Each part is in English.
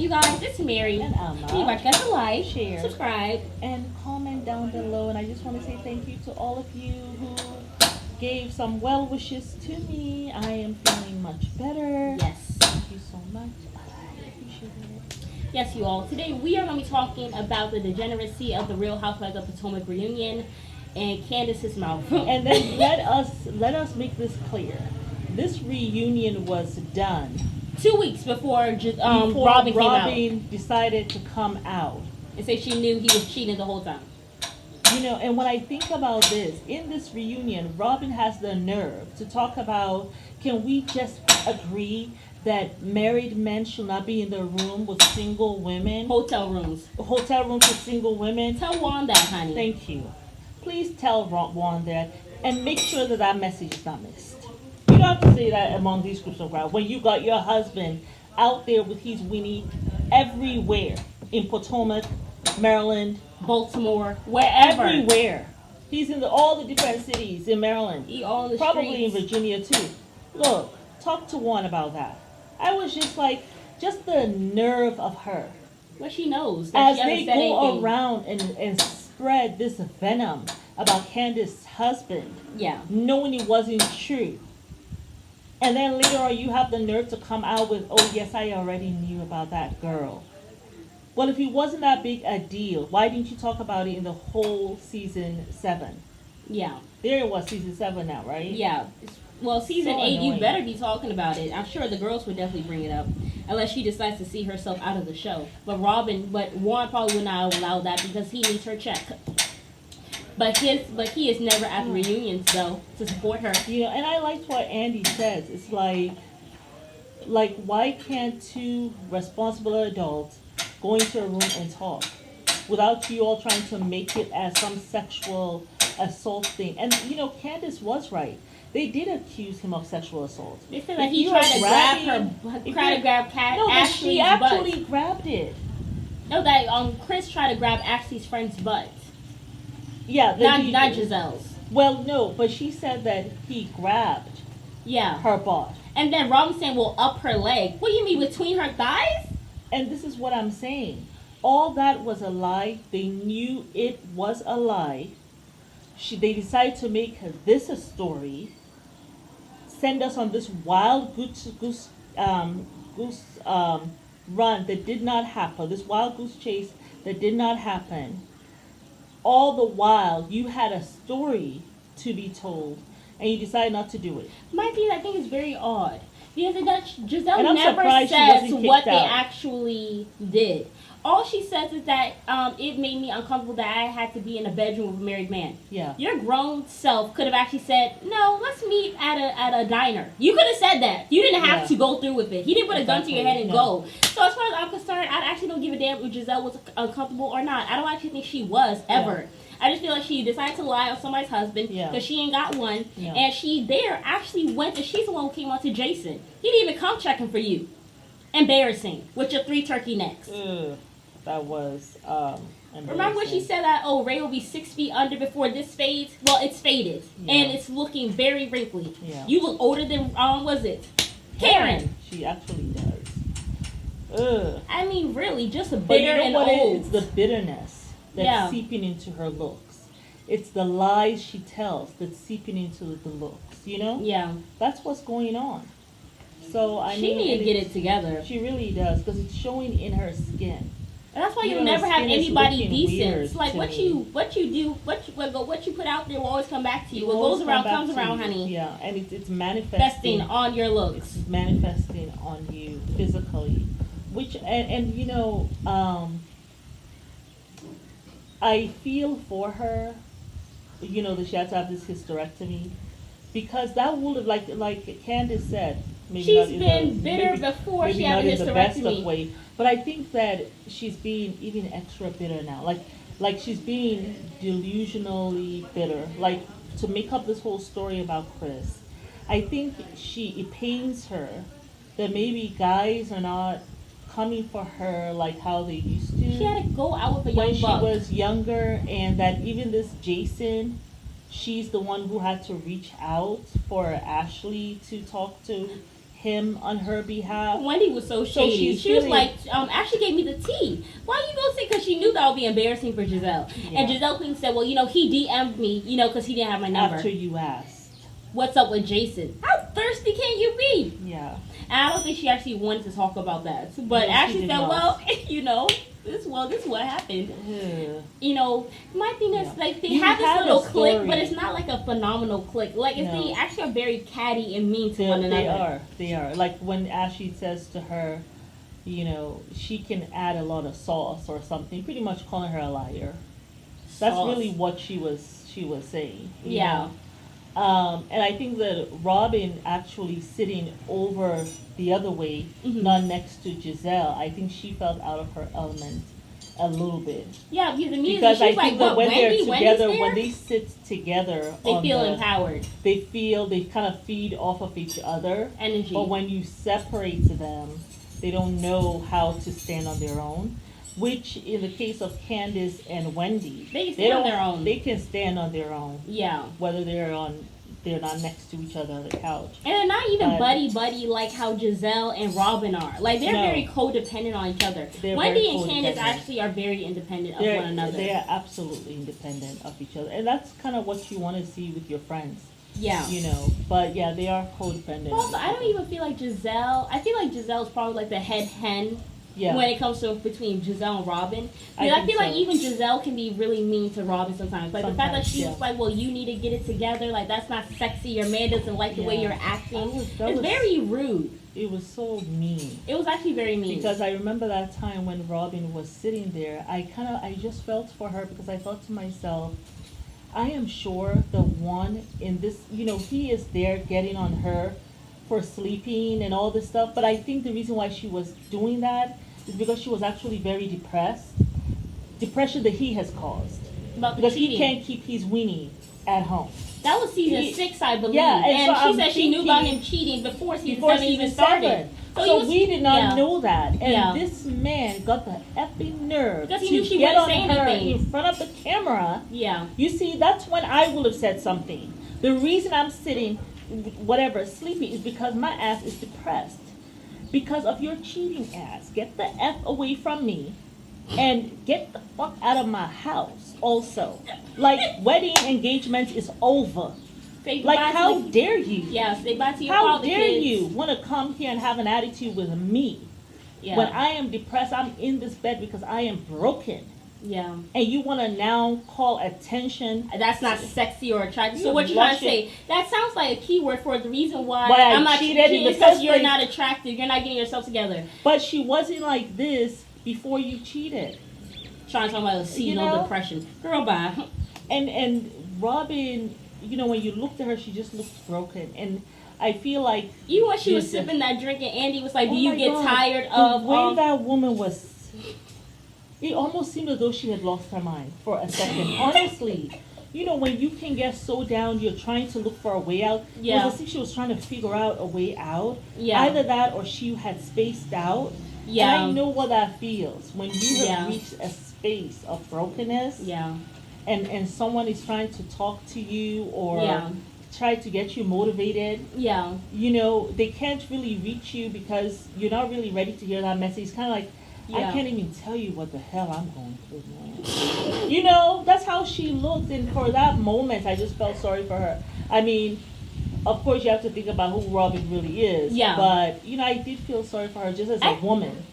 you guys? It's Mary. And Alma. You guys to like, Share. subscribe, and comment down below. And I just want to say thank you to all of you who gave some well wishes to me. I am feeling much better. Yes. Thank you so much. I appreciate it. Yes, you all. Today we are going to be talking about the degeneracy of the Real Housewives of Potomac reunion and Candice's mouth. And then let us make this clear. This reunion was done 2 weeks before before Robin came out decided to come out. and say she knew he was cheating the whole time. You know, and when I think about this, in this reunion, Robin has the nerve to talk about, can we just agree that married men should not be in the room with single women? Hotel rooms Hotel rooms with single women? Tell Juan that, honey. Thank you. Please tell Juan that, and make sure that that message is not missed. You don't have to say that among these groups of crowd. When you got your husband out there with his Winnie everywhere, in Potomac, Maryland, Baltimore, wherever. everywhere. He's in all the different cities in Maryland. He all in the Probably streets. in Virginia too. Look, talk to Juan about that. I was just like, just the nerve of her. Well, she knows that As she they hasn't said go anything. around and spread this venom about Candice's husband, Yeah. knowing it wasn't true. And then later on, you have the nerve to come out with, oh, yes, I already knew about that girl. Well, if it wasn't that big a deal, why didn't you talk about it in the whole season 7? Yeah. There it was, season 7 now, right? Yeah. Well, season So 8, you annoying. better be talking about it. I'm sure the girls would definitely bring it up, unless she decides to see herself out of the show. But Juan probably would not allow that because he needs her check. But he is never at the reunions though to support her. You know, and I liked what Andy says. It's like why can't two responsible adults go into a room and talk without you all trying to make it as some sexual assault thing? And you know, Candice was right. They did accuse him of sexual assault. They said that If he you tried are to grabbing- grab Cat No, but Ashley's she butt. actually grabbed it. No, that Chris tried to grab Ashley's friend's butt, Yeah, not Giselle's. Well, no, but she said that he grabbed Yeah. her butt. And then Robin saying, "Well, up her leg." What do you mean between her thighs? And this is what I'm saying. All that was a lie. They knew it was a lie. They decided to make this a story. Send us on this wild goose run that did not happen. This wild goose chase that did not happen. All the while, you had a story to be told, and you decided not to do it. My thing, I think, is very odd because Giselle And I'm never surprised she says wasn't what kicked they out. actually did. All she says is that it made me uncomfortable that I had to be in a bedroom with a married man. Yeah. Your grown self could have actually said, "No, let's meet at a diner." You could have said that. You didn't have Yeah. to go through with it. He didn't put a gun to your head and Exactly, go. So as far as I'm concerned, I actually don't give a damn if Giselle was uncomfortable or not. I don't actually think she was ever. I just feel like she decided to lie on somebody's husband because she ain't got one. Yeah. And she actually went and she's the one who came on to Jason. He didn't even come checking for you. Embarrassing. With your 3 turkey necks. Ugh, that was Remember when she embarrassing. said that, Ray will be 6 feet under before this fades? Well, it's faded. Yeah. And it's looking very wrinkly. Yeah. You look older than, was it? Karen. She actually does. Ugh. I mean, really, just a But bitter you know and what old. It's the bitterness that's seeping into her looks. It's the lies she tells that's seeping into the looks. You know? Yeah. That's what's going on. So I She mean, need to get it together. She really does, because it's showing in her skin. And that's why You you'll know, never her have skin is anybody looking decent. weird It's like to what me. you do, what you put out there will always come back to you. What Always goes around come back comes to around, you. honey. Yeah, and it's manifesting. Investing on your looks. It's manifesting on you physically, which and you know, I feel for her. You know, that she had to have this hysterectomy, because that would have, like Candice said, maybe She's not in been the, bitter maybe, before maybe she not had a in the best of hysterectomy. way, but I think that she's being even extra bitter now. Like she's being delusionally bitter. Like, to make up this whole story about Chris, I think it pains her that maybe guys are not coming for her like how they used to She had to go out with a when young she buck. was younger, and that even this Jason, she's the one who had to reach out for Ashley to talk to him on her behalf. Wendy was so So shady. she's She was feeling- like, actually gave me the tea. Why you gonna say? Because she knew that would be embarrassing for Giselle. Yeah. And Giselle Queen said, well, he DM'd me, because he didn't have my number. After you asked. What's up with Jason? How thirsty can you be? Yeah. And I don't think she actually wanted to talk about that. But No, Ashley she said, did well, this is what happened. Yeah. My thing is, Yeah. like, they You have this had a little clique, story. but it's not like a phenomenal clique. Like, No. they actually are very catty and mean to one another. They are. Like when Ashley says to her, she can add a lot of sauce or something, pretty much calling her a liar. That's Sauce. really what she was saying. you Yeah. know? And I think that Robin actually sitting over the other way, Mhm. not next to Giselle, I think she felt out of her element a little bit. Yeah, because immediately Because she's I like, think that what, when Wendy? they're Wendy's together, there? when they sit together, They feel empowered. they kind of feed off of each other. Energy. But when you separate them, they don't know how to stand on their own. Which, in the case of Candice and Wendy, They can stand on their own. They can stand on their own, Yeah. whether they're not next to each other on the couch. And they're not even But- buddy like how Giselle and Robin are. Like, they're No. very codependent on each other. They're Wendy very and Candice codependent. actually are very independent of one another. They are absolutely independent of each other, and that's kind of what you want to see with your friends. Yeah. But yeah, they are codependent. Also, I don't even feel like Giselle. I feel like Giselle's probably like the head hen Yeah. when it comes to between Giselle and Robin. I Because I think feel like so. even Giselle can be really mean to Robin sometimes. Like the fact that Sometimes, she yeah. was like, well, you need to get it together. Like, that's not sexy. Your man doesn't like the way Yeah. you're acting. That It's was- very rude. It was so mean. It was actually very mean. Because I remember that time when Robin was sitting there, I just felt for her because I thought to myself, I am sure the one in this, he is there getting on her for sleeping and all this stuff, but I think the reason why she was doing that is because she was actually very depressed. Depression that he has caused. about the Because cheating. he can't keep his weenie at home. That was season He- 6, I believe. Yeah, and and so she I'm said she knew about thinking- him cheating before season Before 7 even season started. 7. he So was- we did not yeah. know that. And Yeah. this man got the effing nerve Because he to knew she get wouldn't on say her anything. in front of the camera. Yeah. You see, that's when I would have said something. The reason I'm sitting, whatever, sleepy is because my ass is depressed. Because of your cheating ass. Get the F away from me. And get the fuck out of my house also. Like, wedding engagement is over. Say Like, goodbye to how the- dare you? Yeah, say bye to your How father, dare kids. you want to come here and have an attitude with me? Yeah. When I am depressed, I'm in this bed because I am broken. Yeah. And you want to now call attention. That's not sexy or attractive. So You're what you're trying to blushing. say, that sounds like a keyword for the reason why Why I I'm not cheated in cheating the is because first you're place. not attractive. You're not getting yourself together. But she wasn't like this before you cheated. Trying to talk about a seasonal know? depression. Girl, bye. And Robin, when you looked at her, she just looked broken. And I feel like Even when she was Yes, sipping that drink and Andy was like, oh do you my get God, tired the of way that woman was? It almost seemed as though she had lost her mind for a second. Honestly, when you can get so down, you're trying to look for a way out. Yeah. It was as if she was trying to figure out a way out. Yeah. Either that or she had spaced out. Yeah. And I know what that feels when you have Yeah. reached a space of brokenness. Yeah. And someone is trying to talk to you or Yeah. try to get you motivated. Yeah. They can't really reach you because you're not really ready to hear that message. It's kind of like, Yeah. I can't even tell you what the hell I'm going through, man. That's how she looked. And for that moment, I just felt sorry for her. I mean, of course, you have to think about who Robin really is. Yeah. But, I did feel sorry for her just as a woman.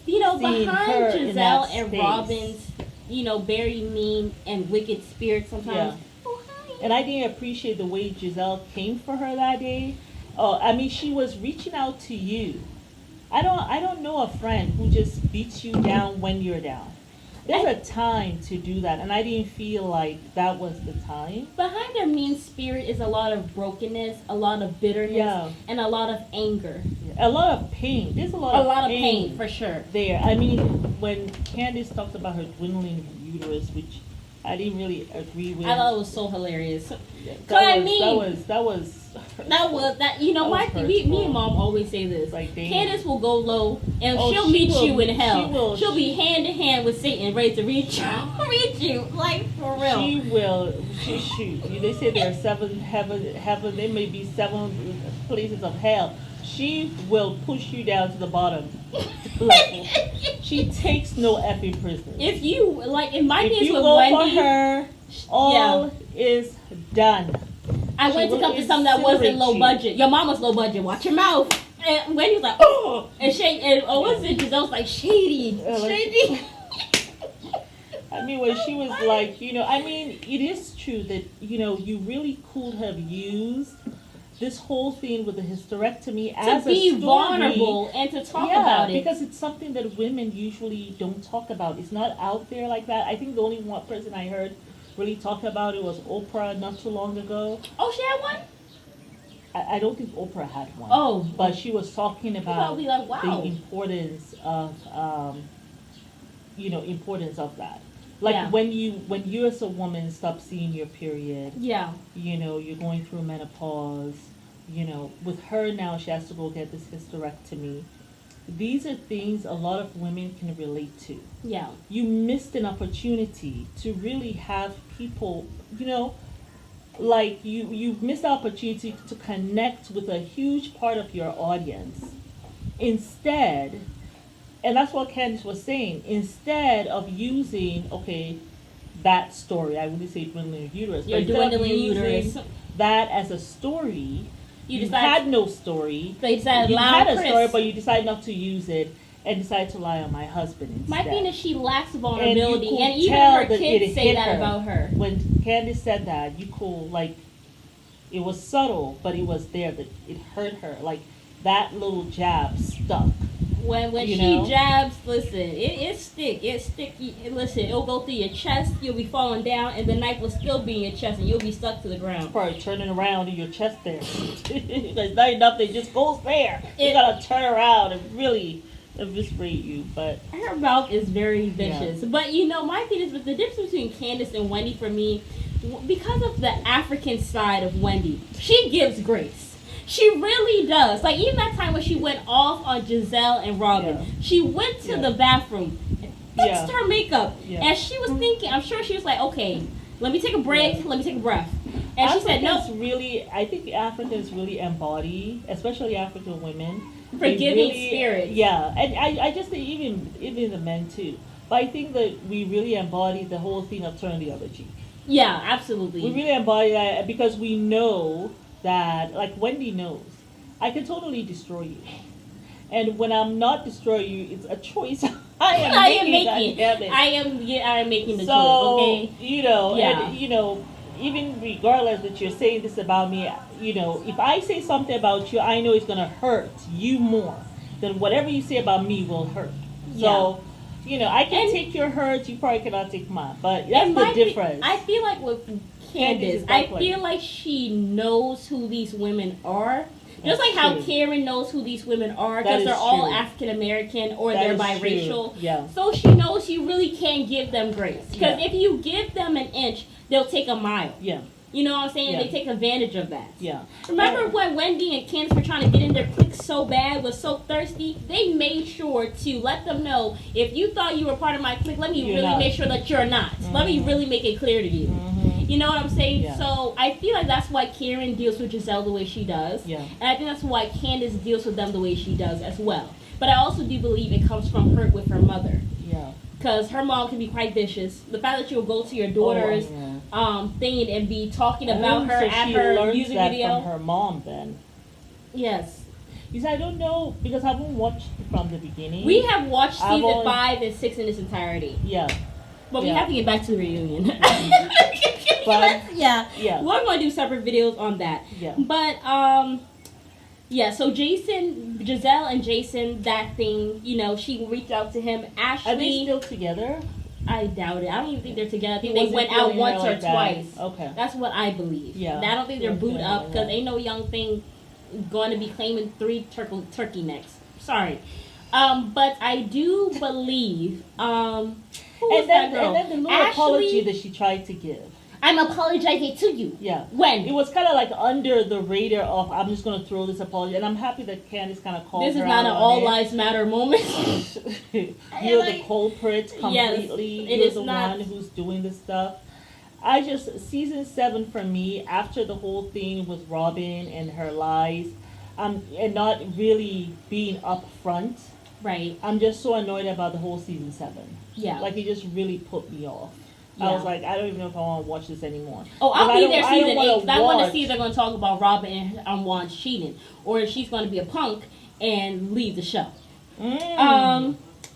Seeing Behind her in Giselle that and space. Robin's, very mean and wicked spirit sometimes. Yeah. Oh, hi. And I didn't appreciate the way Giselle came for her that day. She was reaching out to you. I don't know a friend who just beats you down when you're down. There's a time to do that, and I didn't feel like that was the time. Behind their mean spirit is a lot of brokenness, a lot of bitterness, Yeah. and a lot of anger. A lot of pain. There's a lot of pain, for sure. there. I mean, when Candice talked about her dwindling uterus, which I didn't really agree with. I thought it was so hilarious. that That was me and Mom always say this. Like, damn. Candice will go low and Oh, she'll she meet will- you in hell. she will- She'll be hand to hand with Satan, ready to reach you, like for real. She will. Shoot. They say there are 7 heaven. There may be 7 places of hell. She will push you down to the bottom level. She takes no effing prisoners. If you like, in my If case you with go Wendy, for her, all is done. I She went to will come to something that wasn't incinerate low you. budget. Your mom was low budget. Watch your mouth. And Wendy was like, oh, and what's it? Giselle was like, shady. I mean, when she was like, I mean, it is true that, you really could have used this whole thing with the hysterectomy as to be a story. vulnerable and to talk about it. Because it's something that women usually don't talk about. It's not out there like that. I think the only one person I heard really talk about it was Oprah not too long ago. Oh, she had one? I don't think Oprah had one. Oh. But she was talking about probably like, wow. the importance of, importance of that. Like Yeah. when you as a woman stop seeing your period, Yeah. you're going through menopause, with her now she has to go get this hysterectomy. These are things a lot of women can relate to. Yeah. You missed an opportunity to really have people, like you missed the opportunity to connect with a huge part of your audience. Instead, and that's what Candice was saying, instead of using, that story, I wouldn't say dwindling uterus, You're but instead of dwindling using uterus. that as a story, you decided- had no story. They decided You allow had a Chris. story, but you decided not to use it and decided to lie on my husband instead. My thing is she lacks And vulnerability, you and could even tell her that kids it say hit that her. about her. When Candice said that, it was subtle, but it was there. That it hurt her. Like that little jab stuck. When You she know? jabs, listen, it stick. Listen, it'll go through your chest. You'll be falling down, and the knife will still be in your chest, and you'll be stuck to the ground. Probably turning around in your chest there. There's not enough that just goes there. You gotta turn around and really eviscerate you. But Her mouth is very vicious. But my thing is, with the difference between Candice and Wendy for me, because of the African side of Wendy, she gives grace. She really does. Like, even that time when she went off on Giselle and Robin, she went to the bathroom and fixed her makeup. And she was thinking, I'm sure she was like, okay, let me take a break, let me take a breath. And she said, no. I think Africans really embody, especially African women, Forgiving spirits. Yeah, and I just think even the men too. But I think that we really embody the whole thing of turn the other cheek. Yeah, absolutely. We really embody that because we know that, like Wendy knows, I can totally destroy you. And when I'm not destroying you, it's a choice I am making. I am making the choice, okay? And even regardless that you're saying this about me, if I say something about you, I know it's gonna hurt you more than whatever you say about me will hurt. So, I can take your hurt, you probably cannot take mine. But that's the difference. I feel like with Candice, I feel like she knows who these women are. Just like how Karen knows who these women are, because they're all African American or they're biracial. Yeah. So she knows you really can give them grace. Because if you give them an inch, they'll take a mile. Yeah. You know what I'm saying? Yeah. They take advantage of that. Yeah. Remember when Wendy and Candice were trying to get in their clique so bad, was so thirsty? They made sure to let them know, if you thought you were part of my clique, let me really make sure that you're not. Mm-hmm. Let me really make it clear to you. Mm-hmm. You know what I'm saying? Yeah. So I feel like that's why Karen deals with Giselle the way she does. Yeah. And I think that's why Candice deals with them the way she does as well. But I also do believe it comes from hurt with her mother. Yeah. Because her mom can be quite vicious. The fact that you'll go to your daughter's thing and be talking about her at her music video. From her mom, then. Yes. Because I don't know, because I haven't watched from the beginning. We have watched season 5 and 6 in its entirety. Yeah. But we have to get back to the reunion. But, we're going to do separate videos on that. Yeah. But, so Giselle and Jason, that thing, she reached out to him. Ashley. Are they still together? I doubt it. I don't even think they're together. I think they went out once or twice. Okay. That's what I believe. Yeah. I don't think they're booed up, because ain't no young thing going to be claiming 3 turkey necks. Sorry. But I do believe, and then the little apology that she tried to give. I'm apologizing to you. Yeah. When? It was kind of like under the radar of, I'm just going to throw this apology. And I'm happy that Candice kind of called her out. This is not an all lives matter moment. You're the culprit completely. You're the one who's doing this stuff. Season 7 for me, after the whole thing with Robin and her lies, and not really being upfront. Right. I'm just so annoyed about the whole season 7. Yeah. Like, it just really put me off. Yeah. I was like, I don't even know if I want to watch this anymore. Oh, I'll be there season 8 because I want to see if watch. they're going to talk about Robin and Juan's cheating, or if she's going to be a punk and leave the show.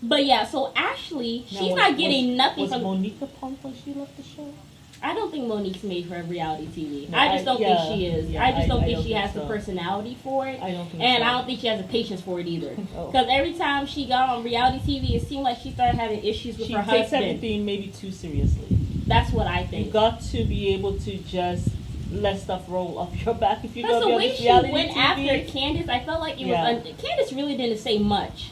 But yeah, so Ashley, she's not getting nothing from. Was Monique a punk when she left the show? I don't think Monique's made for reality TV. No, I just don't think she is. Yeah, I just don't think don't she has so. the personality for it. I don't think and so. I don't think she has the patience for it either. Oh. Because every time she got on reality TV, it seemed like she started having issues with her husband. She takes everything maybe too seriously. That's what I think. You got to be able to just let stuff roll off your back if you're going to be on the way this she reality went TV. after Candice, I felt like it was. Candice really didn't say much.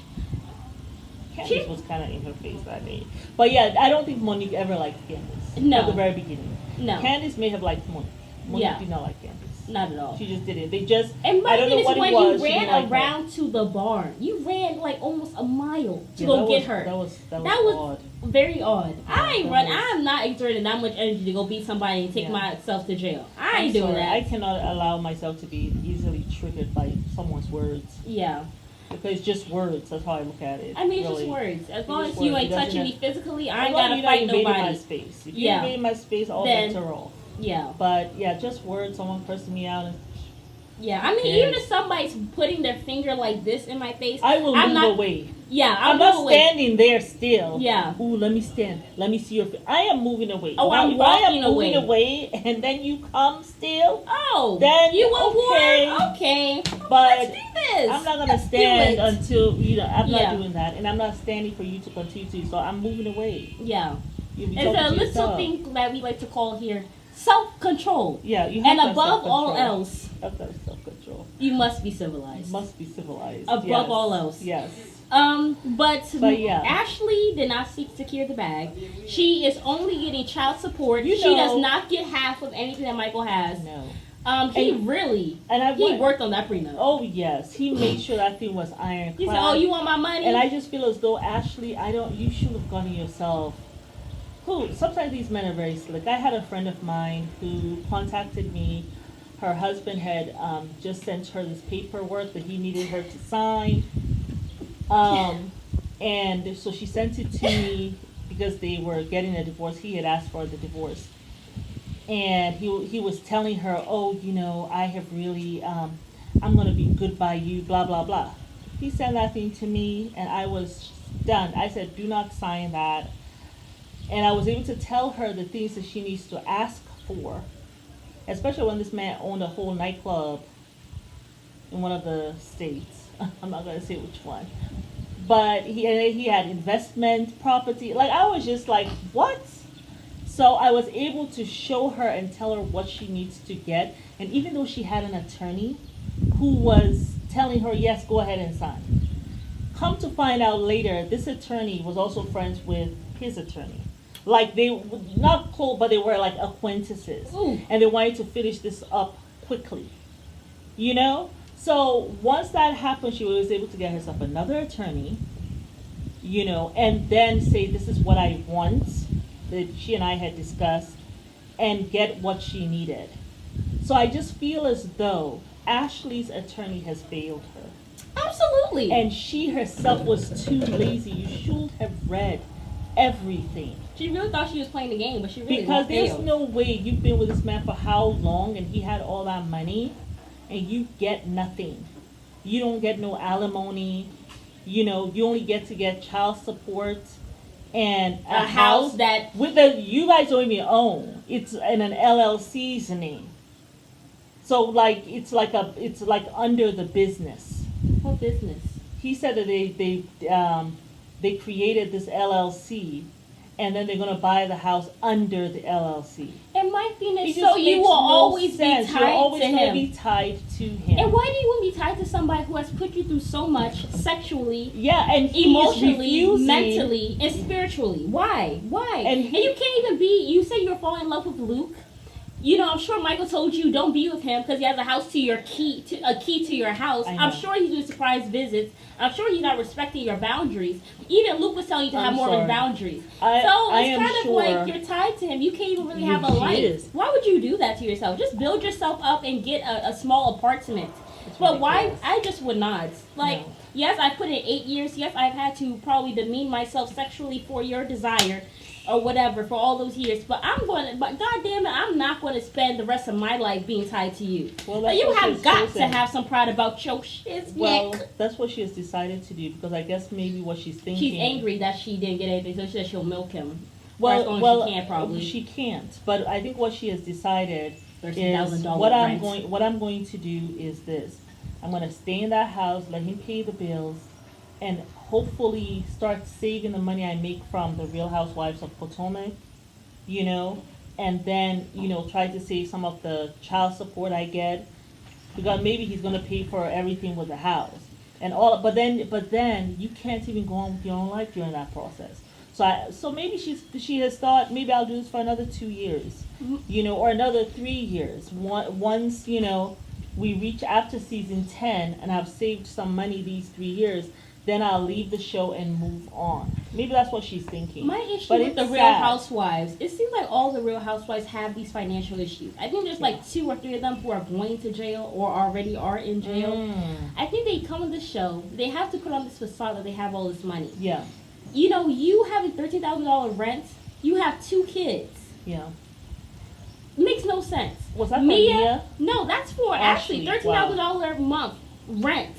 Candice was kind of in her face that day. But yeah, I don't think Monique ever liked Candice. No. At the very beginning. No. Candice may have liked Monique. Monique did not like Candice. Not at all. She just didn't. They just, and I don't know what it was. When you ran around to the barn, you ran like almost a mile to go get her. That was odd. Very odd. Yeah, I'm not exerting that much energy to go beat somebody and take myself to jail. I ain't doing that. I cannot allow myself to be easily triggered by someone's words. Yeah. Because it's just words. That's how I look at it. I mean, really. It's just words. As long as you ain't touching me physically, I ain't gotta fight nobody. My space. If you invade my space, all bets are off. Yeah. But yeah, just words. Someone cursing me out. Yeah, I mean, even if somebody's putting their finger like this in my face, I will move away. Yeah, I'm not standing there still. Yeah. Ooh, let me stand. Let me see your face. I am moving away. Oh, I'm walking away. Moving away, and then you come still. Oh, then you want war? Okay. But let's do this. I'm not gonna stand until I'm not doing that, and I'm not standing for you to continue to. So I'm moving away. Yeah. It's a little thing that we like to call here self-control. Yeah, you have and above all else, self-control. You must be civilized. Above all else. Yes. But yeah. Ashley did not secure the bag. She is only getting child support. She does not get half of anything that Michael has. No. He worked on that prenup. Oh yes, he made sure that thing was ironclad. He said, "Oh, you want my money?" And I just feel as though Ashley, you should have gone to yourself. Sometimes these men are very slick. I had a friend of mine who contacted me. Her husband had just sent her this paperwork that he needed her to sign. And so she sent it to me because they were getting a divorce. He had asked for the divorce. And he was telling her, oh, I have really, I'm going to be good by you, blah, blah, blah. He sent that thing to me, and I was done. I said, do not sign that. And I was able to tell her the things that she needs to ask for, especially when this man owned a whole nightclub in one of the states. I'm not going to say which one. But he had investment property. Like, I was just like, what? So I was able to show her and tell her what she needs to get. And even though she had an attorney who was telling her, yes, go ahead and sign. Come to find out later, this attorney was also friends with his attorney. Like, they were not close, but they were like acquaintances. Ooh. And they wanted to finish this up quickly. So once that happened, she was able to get herself another attorney, and then say, this is what I want, that she and I had discussed, and get what she needed. So I just feel as though Ashley's attorney has failed her. Absolutely. And she herself was too lazy. You should have read everything. She really thought she was playing the game, but she really Because there's no way you've been with this man for how long, and he had all that money, and you get nothing. You don't get no alimony. You only get child support and a house that you guys don't even own. It's in an LLC's name. So it's like under the business. What business? He said that they created this LLC, and then they're going to buy the house under the LLC. And my thing is, so you will always be tied to him. You're always going to be tied to him. And why do you want to be tied to somebody who has put you through so much sexually, and emotionally, mentally, and spiritually? Why? And you can't even be. You say you're falling in love with Luke. I'm sure Michael told you don't be with him because he has a key to your house. I'm sure he's doing surprise visits. I'm sure he's not respecting your boundaries. Even Luke was telling you to have more boundaries. It's kind of like you're tied to him. You can't even really have a life. Why would you do that to yourself? Just build yourself up and get a small apartment. It's But why? ridiculous. I just would not. Like, No. yes, I put in 8 years. Yes, I've had to probably demean myself sexually for your desire, or whatever, for all those years. But but goddamn it, I'm not going to spend the rest of my life being tied to you. Well, Like, that's you what she have has got chosen. to have some pride about your shit, Well, Nick. that's what she has decided to do, because I guess maybe what she's thinking. She's angry that she didn't get anything, so she said she'll milk him. For as long as she can, probably. She can't. But I think what she has decided is $13,000 rent. what I'm going to do is this. I'm going to stay in that house, let him pay the bills, and hopefully start saving the money I make from the Real Housewives of Potomac, you know, and then, you know, try to save some of the child support I get, because maybe he's going to pay for everything with the house and all. But then you can't even go on with your own life during that process. So maybe she has thought, maybe I'll do this for another 2 years, you know, or another 3 years. Once, you know, we reach after season 10 and I've saved some money these 3 years, then I'll leave the show and move on. Maybe that's what she's thinking. My issue But with the it's Real sad. Housewives, it seems like all the Real Housewives have these financial issues. I think there's like 2 or 3 of them who are going to jail or already are in jail. I think they come on the show, they have to put on this facade that they have all this money. Yeah, You know, you have a $13,000 rent, you have 2 kids. yeah. Makes no sense. Was that for Mia? No, that's for Ashley. Ashley, $13,000 a month rent.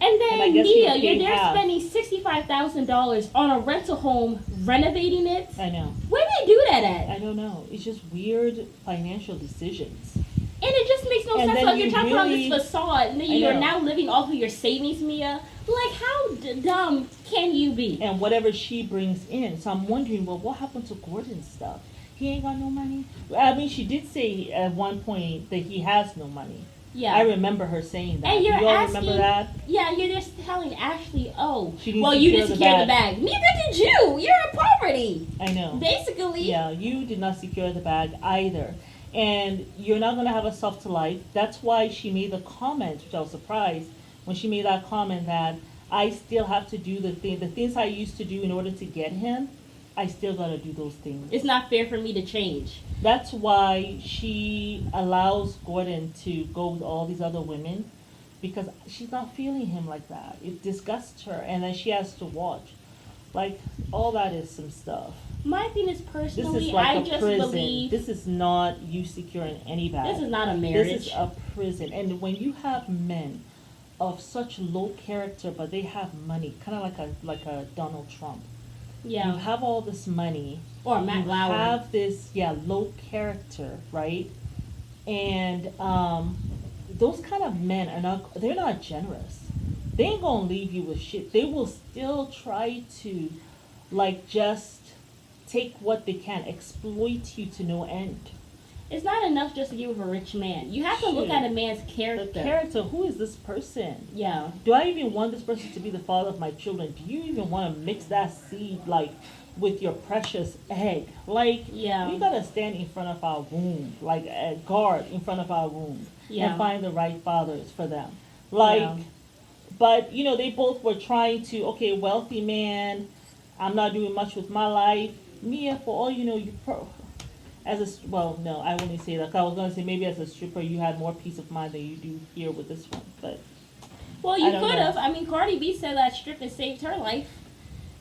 And then And I guess you Mia, were you're paid there half. spending $65,000 on a rental home, renovating it. I know. Where do they do that at? I don't know. It's just weird financial decisions. And it just makes no And sense. then Like, you're you trying to put on really- this facade, and then I you're know. now living off of your savings, Mia. Like, how dumb can you be? And whatever she brings in. So I'm wondering, well, what happened to Gordon's stuff? He ain't got no money? I mean, she did say at one point that he has no money. Yeah. I remember her saying that. And you're you all asking, remember that? Yeah, you're just telling Ashley, oh, She didn't well, you secure didn't the secure the bag. bag. Neither did you. You're in poverty. I know. Basically. Yeah, you did not secure the bag either. And you're not going to have a soft life. That's why she made the comment, which I was surprised, when she made that comment that I still have to do the things I used to do in order to get him, I still got to do those things. It's not fair for me to change. That's why she allows Gordon to go with all these other women, because she's not feeling him like that. It disgusts her, and then she has to watch. Like, all that is some stuff. My thing is, This personally, is like I a just prison. believe This is not you securing any bag. this is not a marriage. This is a prison. And when you have men of such low character, but they have money, kind of like a Donald Trump. You Yeah. have all this money. Or Matt You Lauer. have this, low character, right? And those kind of men they're not generous. They ain't gonna leave you with shit. They will still try to, like, just take what they can, exploit you to no end. It's not enough just to get with a rich man. You have to look Shit. at a man's The character. character, who is this person? Yeah. Do I even want this person to be the father of my children? Do you even want to mix that seed, like, with your precious egg? Like, Yeah. we gotta stand in front of our womb, like a guard in front of our womb, Yeah. and find the right fathers for them. Like, Yeah. but, you know, they both were trying to, okay, wealthy man, I'm not doing much with my life. Mia, for all you know, well, no, I wouldn't say that. 'Cause I was gonna say maybe as a stripper you had more peace of mind than you do here with this one, but Well, I you don't could know. have. I mean, Cardi B said that stripping saved her life.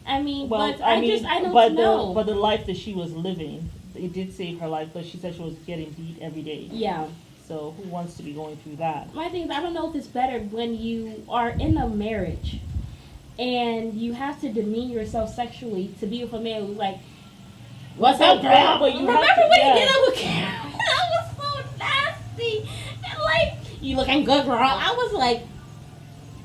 I mean, well, but I don't but know. but the life that she was living, it did save her life. But she said she was getting beat every day. Yeah. So who wants to be going through that? My thing is, I don't know if it's better when you are in a marriage and you have to demean yourself sexually to be with a man who's like, what's up, girl? But you Remember have to- when yeah. you did that with Karen? That was so nasty. And like, you looking good, girl. I was like,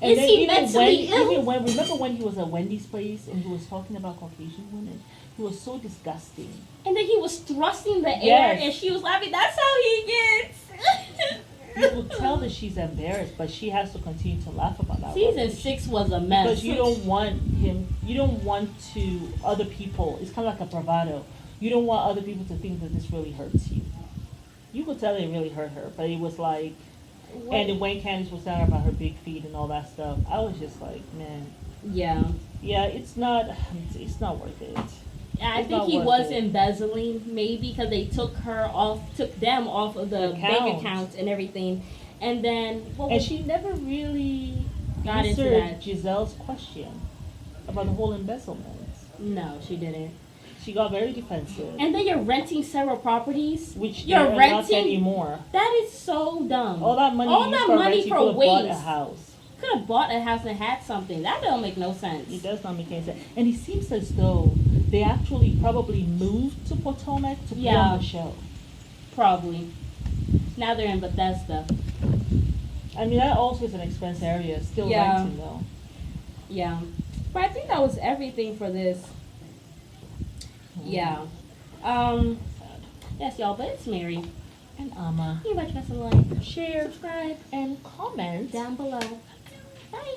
And is then he mentally ill? remember when he was at Wendy's place and he was talking about Caucasian women? He was so disgusting. And then he was thrusting the air Yes. and she was laughing. That's how he gets. You could tell that she's embarrassed, but she has to continue to laugh about that. Season rubbish. 6 was a mess. Because you don't want other people, it's kind of like a bravado. You don't want other people to think that this really hurts you. You could tell it really hurt her, but it was like, and when Candice was telling her about her big feet and all that stuff, I was just like, man, Yeah. it's not worth it. I It's think not he worth was it. embezzling, maybe because they took them off of the bank Account. accounts and everything. And then what And was she never really Got into answered that. Giselle's question about the whole embezzlement. No, she didn't. She got very defensive, And then you're renting several properties. which You're they're not renting anymore. That is so dumb. All that money, All used that for money rent, you for could have bought a waste. house. Could have bought a house and had something. That don't make no sense. It does not make any sense. And it seems as though they actually probably moved to Potomac to be on the show. Probably. Now they're in Bethesda. I mean, that also is an expense area. Still Yeah. renting though. Yeah. But I think that was everything for this. Yeah. Yes, y'all, but it's Mary. And Amma. You invite you guys to like, Share subscribe and comment down below. Bye.